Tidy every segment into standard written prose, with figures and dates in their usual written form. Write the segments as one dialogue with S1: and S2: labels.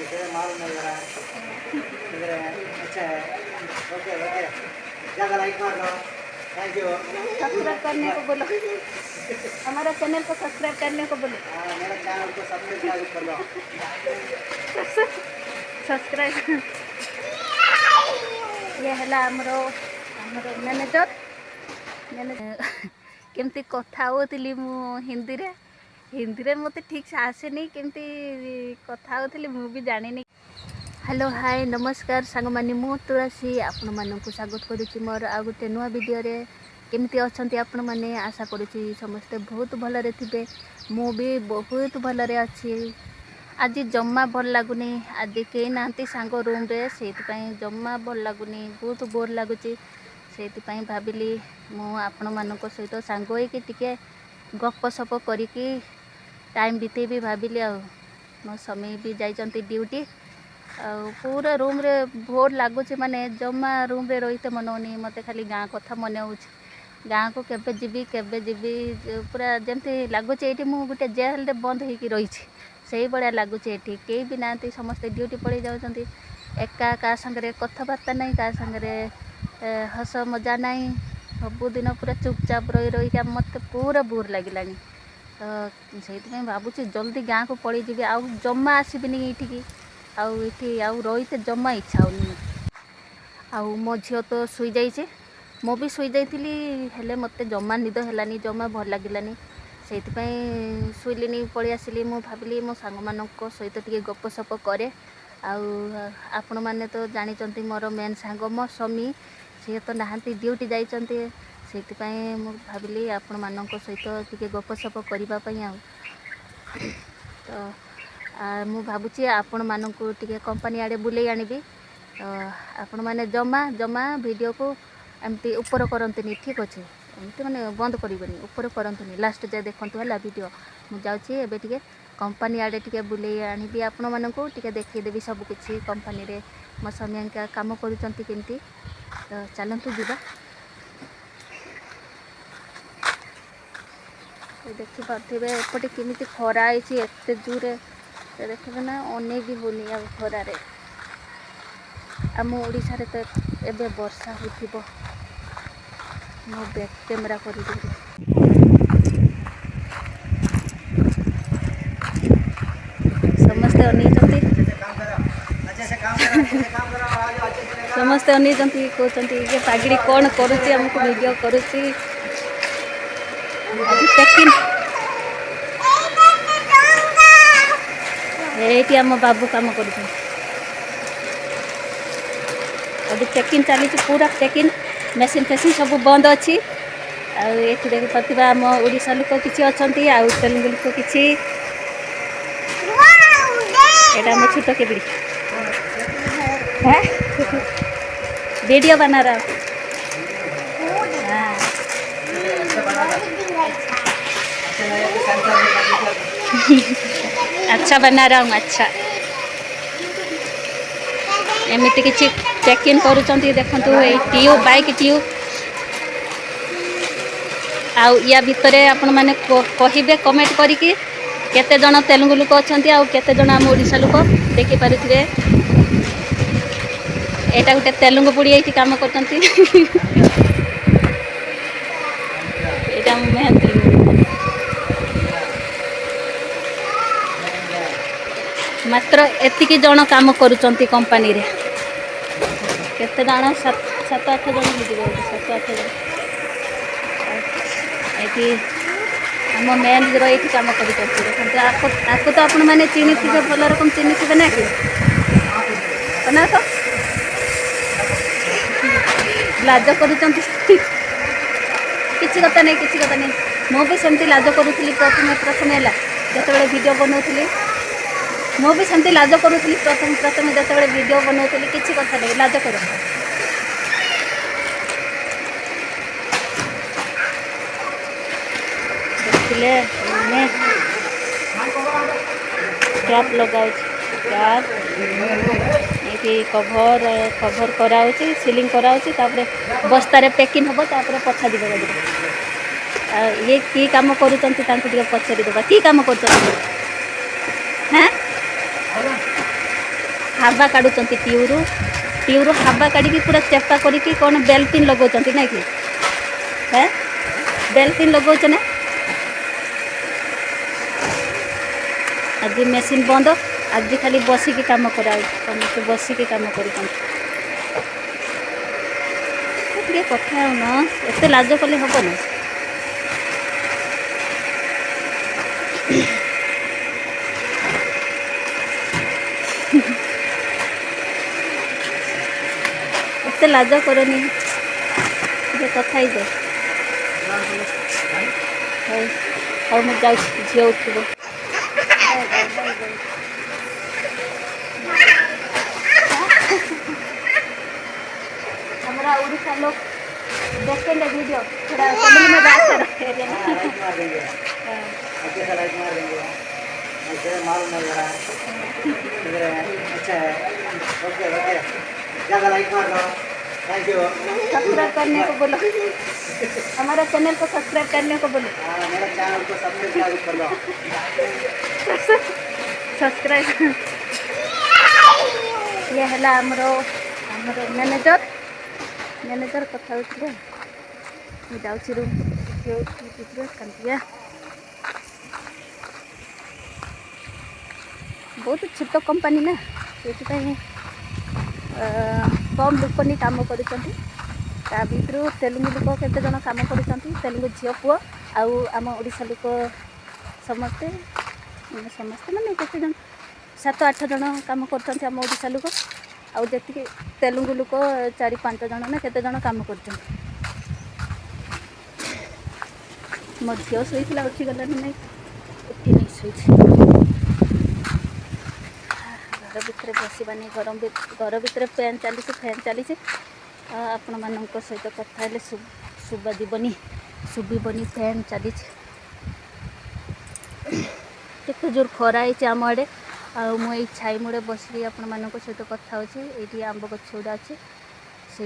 S1: इसे मालूम नहीं लगा इधर अच्छा है ओके ओके ज़्यादा लाइक मार दो थैंक यू
S2: सब्सक्राइब करने को बोलो, हमारा चैनल को सब्सक्राइब करने को बोलो।
S1: मेरा चैनल को सब्सक्राइब कर दो
S2: सब्सक्राइब ये है आमर आमर मैनेजर केमती कथा होती मु हिंदी रे मत ठीक से आसेनी केमती कथा होती मु भी जानी। हेलो हाय नमस्कार सांग मानी मु तुलसी आपण मानक स्वागत करुच्ची मोर आ गोटे नुआ वीडियो रे केमती अच्छा आपण मैंने आशा करुच्ची समस्ते बहुत भलरे थे मु भी बहुत भलरे अच्छी। आज जम्मा भल लगुनि आज कई ना सांग रूम रे से जम्मा भल लगुनि बहुत बोर लगुच से भाविली मु आपण मानक सहित सांग होइके टिके गप सप करिकी टाइम बितेबी भाविली। आ मो स्वामी भी जाइछंती ड्यूटी पूरा रूम रे बोर लगुच माने जम्मा रूम रे रहीते मन होनी मत खाली गाँ कथा मन हो गाँ को केबे जीवी पूरा जमती लगुच ये मुझे गोटे जेल रे बंद होकर रही से भाया लगुच ये कई भी ना समस्ते ड्यूटी पड़े जाती एका क्या सागर कथबार्ता नहीं क्या सागर हस मजा नहीं सबुदिन पूरा चुपचाप रही रही मत पूरा बोर लगे तो से भावुँ जल्दी गाँ को पलि जी आउ जमा आसबिनी ये आउ रहीते जमा इच्छा होनी आउ मो झील तो शुई जाइए मु भी शुई जाइली हेले मत जमा निद है जमा भल लगे से शुईली पलि आसिली मु भाविली मो सांग मान सहित टे गपसप करे आपण मैंने तो जानते मोर मेन सांग मो स्वामी सी तो नहांती ड्यूटी जाइंट से भाविली आपण मान सहित टे गपसप करने तो मु भावुची आपण मानक टे कंपनी आड़े बुले आनिबी तो आपण मैंने जमा जमा वीडियो को एमती ऊपर करंतनी ठीक अच्छे एमती माने बंद करेंगे ऊपर करंतनी लास्ट जाए देखु है वीडियो मुझे जाऊँगी टे कंपनी आड़े टे बुले आनिबी आपण मानक टे देखीदेवी सबकि कंपनी रे मो स्वामी काम करुँच केमती तो चलतु जा देखिपे एपटे केमी खरा एत जोरे देखिए ना अनेक भी होनी आ खरारे आम ओडिशा रे तो एबे वर्षा होथिबो मो बैक कैमेरा कर समस्ते अनेक समस्ते अनेक कहते ये पागड़ी कौन करुच्ची आमको वीडियो करुच्ची ये आम बाबू काम कर चेकिंग चली पूरा चेकिंग मेसीन फेसिन सब बंद अच्छी ये देख पार्थिबा आम ओडिशा लोक किसी अच्छा आउ तेलुगु लोक किसी एटा आम छोट केबिड़ी वीडियो बना रहा हाँ अच्छा बना रहा हूँ अच्छा एमती किसी चेकिंग करुँच देखु ट्यूब बाइक ट्यूब आउ या भितर आपण मैंने कहे कमेंट करिकी केते जन तेलुगु लोक अच्छा आउ केते जन आम ओडिशा लोक देखि पारुथिबे एटा गोटे तेलुगु बुढ़ी ये काम करते मात्र एतिकी जन काम करुँच कंपनी रे केते जन 7-8 जन हो 7-8 जन ये आम मैनेजर ये काम कर तो आपण मैंने चिन्ही थे भल रकम चिन्ही थे ना कि ना तो लाज करुँच किसी कथा नहीं मुझे सेमती लाज करूली प्रथम है जो वीडियो बनाऊली मुझे सेमती लाज करूली प्रथम जो वीडियो बनाऊली किसी कथा नहीं लाज कर देखिले कैप लगा कैप ये कभर कभर कराऊँगी सिलिंग कराऊँगी बस्तार पैकिंग हम पठा दी ये कि कम करुँच पचारिदेवा कि कम कर हाँ हावा काढ़ुंट टीरू हावा काढ़ी पूरा चेपा करके कौन बेल पिन लगाउंट ना कि है बेल पिन लगाउच ना आज मेसीन बंद आज खाली बसिकी काम करा समस्त बसिकी काम कर कथा न एत लाज कले हम ना एत लाज करनी कथा ही जाए हाँ मुझे जाऊँ झील उठब हमारा उड़ीसा लोग देखेंगे वीडियो थोड़ा कमेंट में बात करो
S1: लाइक मार देंगे अच्छे से लाइक मार देंगे ऐसे मालूम नहीं जरा इधर अच्छा है ओके ओके ज़्यादा लाइक मार दो थैंक यू
S2: सब्सक्राइब करने को बोलो हमारा चैनल को सब्सक्राइब करने को बोलो
S1: हाँ मेरा चैनल को सब्सक्राइब कर लो
S2: सब्सक्राइब ये है आमर मैनेजर कथा जाऊँ रूम कांतिया बहुत छोट कंपनी ना से कम लोक नहीं कम कर भर तेलुगु लोक केते जन काम कर तेलुगु झील पुओ आम ओडिशा लोक समस्ते समस्ते माने केते जन 7-8 जन काम कर आम ओडिशा लोक आउ जी तेलुगु लोक 4-5 जन ना केते जन काम कर मो झील शोला उठी गलानी नहीं उठी नहीं शोची घर भितर बसवानी घर भितर फैन चली आपण मान सहित कथा शुभाजनी शुभनी फैन चली केते जोर खरा है आम आड़े आई छाई मुड़े बसिक आपण मान सहित कथा होती आंब गछ गुड़ा अच्छे से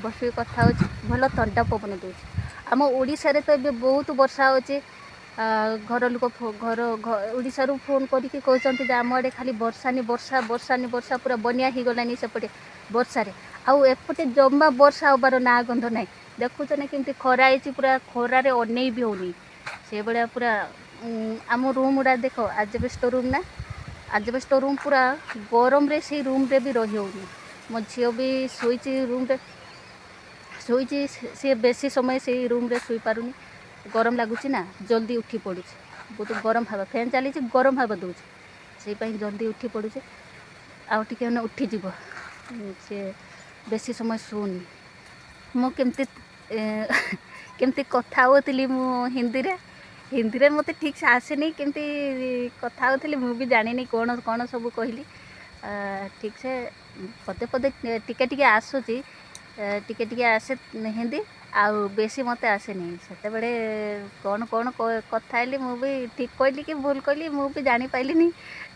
S2: बस कथा हो भल थंडा पवन दूँ आम ओडिशा रे तो ये बहुत वर्षा होचे घर लोक घर ओडिशा रू फोन करके कहते आम आड़े खाली वर्षानी वर्षा पूरा बनिया हो गलानी सेपटे वर्षा रे आउ एपटे जमा वर्षा होबार ना गंध ना देखुच ना केमती खरा है पूरा खरारे अनै भी होनी से भाया पूरा आम रूम गुड़ा देख आजबेस्ट रूम ना आजबेस्ट रूम पूरा गरम रे से रूम रे भी रही होनी मो झील भी शोची रूम रे शोची सी बेसी समय से रूम रे शुई पारुनी गरम लगुच ना जल्दी उठी पड़ू बहुत गरम हवा फैन चली गरम हवा दूँ से जल्दी उठी पड़ू आउ टे उठीज से बेसी समय शोनी मु केमती कथा होती हिंदी रे मत ठीक से आसेनी केमती कथा होती मुझे जानी कौन कौन सब कहली ठीक से पदे पदे टिके आसूची टिके आसे हिंदी आउ बेसी मत आसेनी से बड़े कौन कौन कथा है मुझे ठीक कहली कि भूल कहली मुझे जानी पाइलिनी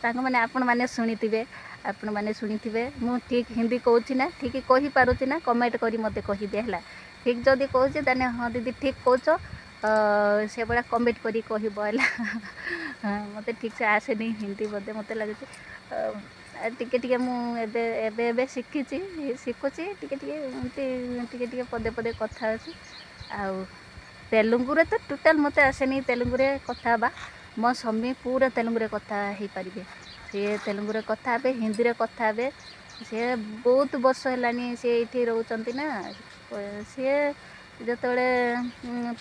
S2: मैंने आपण मैंने शुणिथे आपण मैंने शुणिथे मु ठीक हिंदी कहूँ ना ठीक कही पारुची ना कमेंट करी मत कहीदे है ठीक जदि कहूँ ताने हाँ दीदी ठीक कौच से भाया कमेंट करी कहब मत ठीक से आसेनी हिंदी बोधे मत लगुच टिके मुझे शिखुची टिके पदे पदे कथा अच्छी आउ तेलुगु रे तो टोटाल मत आसेनी तेलुगु रे कथा बा मो स्वामी पूरा तेलुगु रे कथा हो पारे सी तेलुगु रे कथा हे हिंदी रे कथा हे सी बहुत वर्ष है सी ये रोचंती ना सी जिते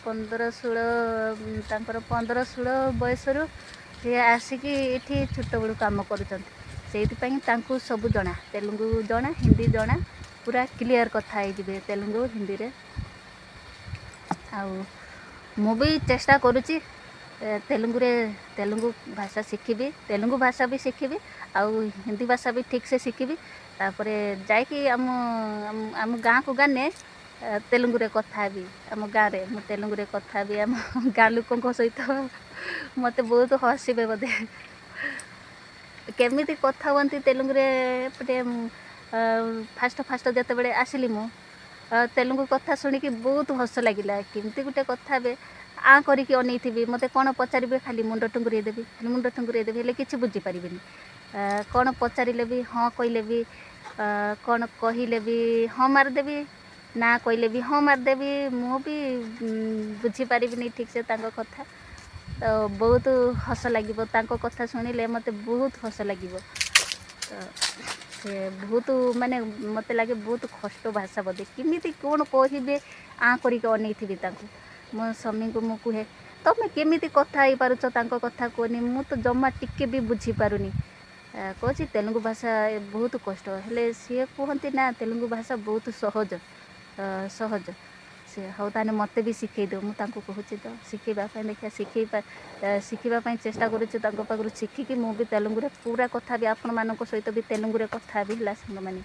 S2: 15-16 बयस सी आसिकी ये छोट बड़ू कम कर सब जना तेलुगु जना हिंदी जना पूरा क्लियर कथा हो तेलुगु हिंदी रे मु भी चेष्टा करुँची तेलुगु भाषा शिखी तेलुगु भाषा भी शिखी आउ हिंदी भाषा भी ठीक से शिखी तापर जाकि आम गाँ को गाने तेलुगु रे कथा भी आम गाँव रे मु तेलुगु रे कथा भी आम गाँ लोकों सहित मत बहुत हसबे बोधे केमिति कथा हुअन्ति तेलुगु रे पटे फास्ट जते बड़े आसिली मु तेलुगु कथा शुणिकी बहुत हस लगिला केमती गोटे कथा बे आ करिकी अनैथिबी मते कौन पचारे खाली मुंड टुंगुरी देवी हेले किसी बुझीपारे କ'ଣ ପଚାରିଲେ ବି ହଁ କହିଲେ ବି କ'ଣ କହିଲେ ବି ହଁ ମାରିଦେବି, ନା କହିଲେ ବି ହଁ ମାରିଦେବି। ମୁଁ ବି ବୁଝିପାରିବିନି ଠିକ୍ ସେ ତାଙ୍କ କଥା। ତ ବହୁତ ହସ ଲାଗିବ ତାଙ୍କ କଥା ଶୁଣିଲେ, ମୋତେ ବହୁତ ହସ ଲାଗିବ। ତ ସେ ବହୁତ ମାନେ ମୋତେ ଲାଗେ ବହୁତ କଷ୍ଟ ଭାଷା ବୋଧେ, କେମିତି କ'ଣ କହିବେ କରିକି ଅନେଇଥିବି ତାଙ୍କୁ। ମୋ ସ୍ୱାମୀଙ୍କୁ ମୁଁ କୁହେ ତମେ କେମିତି କଥା ହେଇପାରୁଛ ତାଙ୍କ କଥା କୁହନି, ମୁଁ ତ ଜମା ଟିକେ ବି ବୁଝିପାରୁନି। କହୁଛି ତେଲୁଗୁ ଭାଷା ବହୁତ କଷ୍ଟ, ହେଲେ ସିଏ କୁହନ୍ତି ନା ତେଲୁଗୁ ଭାଷା ବହୁତ ସହଜ। ସେ ହଉ ତାହେଲେ ମୋତେ ବି ଶିଖେଇ ଦିଅ, ମୁଁ ତାଙ୍କୁ କହୁଛି ତ ଶିଖେଇବା ପାଇଁ। ଦେଖିବା ଶିଖିବା ପାଇଁ ଚେଷ୍ଟା କରୁଛି ତାଙ୍କ ପାଖରୁ ଶିଖିକି ମୁଁ ବି ତେଲୁଗୁରେ ପୁରା କଥା ବି ଆପଣମାନଙ୍କ ସହିତ ବି ତେଲୁଗୁରେ କଥା ବି ହେଲା ସାଙ୍ଗମାନେ।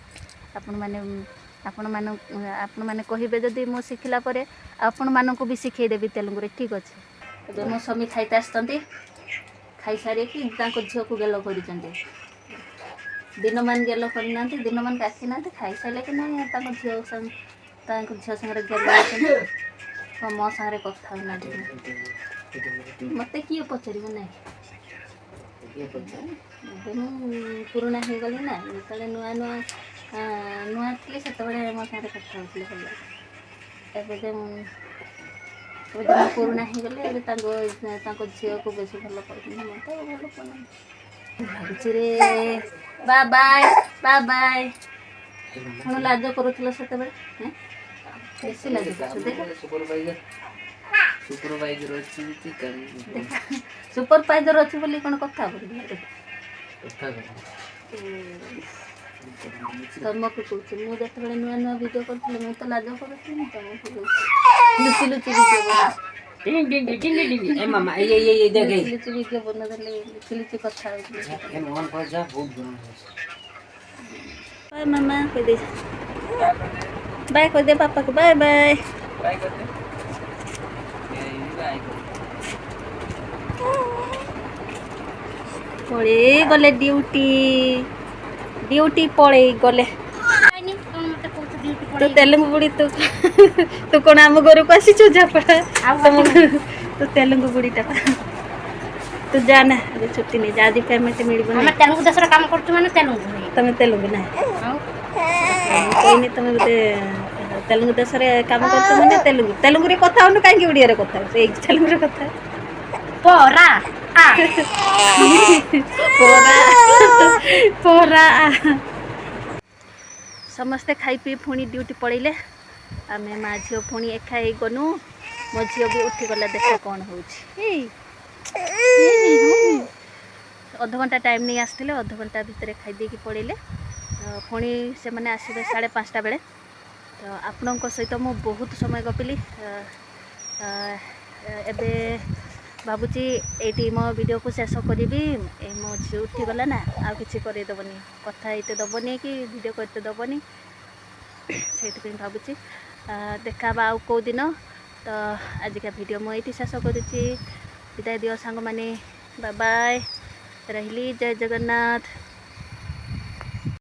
S2: ଆପଣମାନେ କହିବେ ଯଦି ମୁଁ ଶିଖିଲା ପରେ ଆପଣମାନଙ୍କୁ ବି ଶିଖେଇଦେବି ତେଲୁଗୁରେ, ଠିକ୍ ଅଛି। ଏବେ ମୋ ସ୍ୱାମୀ ଖାଇତେ ଆସିଛନ୍ତି, ଖାଇସାରିକି ତାଙ୍କ ଝିଅକୁ ଗେଲ କରିଛନ୍ତି। ଦିନମାନ ଗେଲ କରିନାହାନ୍ତି, ଦିନମାନ ଆସିନାହାନ୍ତି, ଖାଇସାରିଲେ କି ନାହିଁ ତାଙ୍କ ଝିଅ ସାଙ୍ଗରେ ଗେଲ ହେଉଛନ୍ତି। ମୋ ସାଙ୍ଗରେ କଥା ହେଉନାହାନ୍ତି। ମୋତେ କିଏ ପଚାରିବ ନାହିଁ। ଏବେ ମୁଁ ପୁରୁଣା ହେଇଗଲି ନା, ଯେତେବେଳେ ନୂଆ ଥିଲି ସେତେବେଳେ ମୋ ସାଙ୍ଗରେ କଥା ହେଉଥିଲେ ଭଲ। ଏବେ ଯେ ମୁଁ ପୁରୁଣା ହେଇଗଲି, ଏବେ ତାଙ୍କ ଝିଅକୁ ବେଶୀ ଭଲ ପାଉଛନ୍ତି, ମୋତେ ଭଲ ପାଉନାହାନ୍ତି। ଭାବୁଛି ରେ ବାଏ ବାଏ କ'ଣ ଲାଜ କରୁଥିଲ ସେତେବେଳେ, ବେଶୀ ଲାଜ କରୁଛ। ସୁପରଭାଇଜର ଅଛି ବୋଲି କ'ଣ କଥା ହବ ତମକୁ କହୁଛି। ମୁଁ ଯେତେବେଳେ ନୂଆ ଭିଡ଼ିଓ କରୁଥିଲି ମୁଁ ତ ଲାଜ କରୁଥିଲି, ତମକୁ କହୁଛି ଲୁଚି ଲୁଚି ଭିଡ଼ିଓ ବନଉଥିଲି, ଲୁଚି ଲୁଚି କଥା ହଉଥିଲି। ବାଏ ମାମା କହିଦେ, ବାଏ କହିଦେ ପାପାକୁ, ବାଏ ବାଏ। ପଳେଇ ଗଲେ ଡ୍ୟୁଟି ପଳେଇ ଗଲେ। ତୁ ତେଲୁଗୁ ବୁଢ଼ୀ, ତୁ କ'ଣ ଆମ ଘରକୁ ଆସିଛୁ ଝାପଡ଼ା? ତୁ ତେଲୁଗୁ ବୁଢ଼ୀଟା, ତୁ ଯା ନା, ଏବେ ଛୁଟି ନେଇଯା, ଆଜି ପେମେଣ୍ଟ ମିଳିବ ନା। ତେଲୁଗୁ ଦେଶରେ କାମ କରୁଛୁ ମାନେ ତମେ ତେଲୁଗୁ ନା, କହିନି ତମେ ବୋଧେ ତେଲୁଗୁ ଦେଶରେ କାମ କରୁଛ ମାନେ ତେଲୁଗୁରେ କଥା ହଉନୁ, କାହିଁକି ଓଡ଼ିଆରେ କଥା ହଉଛୁ? ଏଇ ତେଲୁଗୁରେ କଥା ପରା ସମସ୍ତେ ଖାଇ ପିଇ ପୁଣି ଡ୍ୟୁଟି ପଳେଇଲେ। ଆମେ ମା ଝିଅ ପୁଣି ଏକା ହେଇ ଗନୁ। ମୋ ଝିଅ ବି ଉଠିଗଲା, ଦେଖ କ'ଣ ହେଉଛି। ଅଧଘଣ୍ଟା ଟାଇମ୍ ନେଇ ଆସିଥିଲେ, ଅଧଘଣ୍ଟା ଭିତରେ ଖାଇଦେଇକି ପଳେଇଲେ। ପୁଣି ସେମାନେ ଆସିବେ 5:30 ବେଳେ। ତ ଆପଣଙ୍କ ସହିତ ମୁଁ ବହୁତ ସମୟ ଗପିଲି। ଏବେ ଭାବୁଛି ଏଇଠି ମୋ ଭିଡ଼ିଓକୁ ଶେଷ କରିବି। ମୋ ଝିଅ ଉଠିଗଲା ନା, ଆଉ କିଛି କରେଇଦେବନି, କଥା ହେଇତେ ଦେବନି କି ଭିଡ଼ିଓ କରିତେ ଦେବନି। ସେଇଥିପାଇଁ ଭାବୁଛି ଦେଖା ହେବା ଆଉ କେଉଁ ଦିନ। ତ ଆଜିକା ଭିଡ଼ିଓ ମୁଁ ଏଇଠି ଶେଷ କରୁଛି। ବିଦାୟ ଦିଅ ସାଙ୍ଗମାନେ, ବାଏ ବାଏ, ରହିଲି, ଜୟ ଜଗନ୍ନାଥ।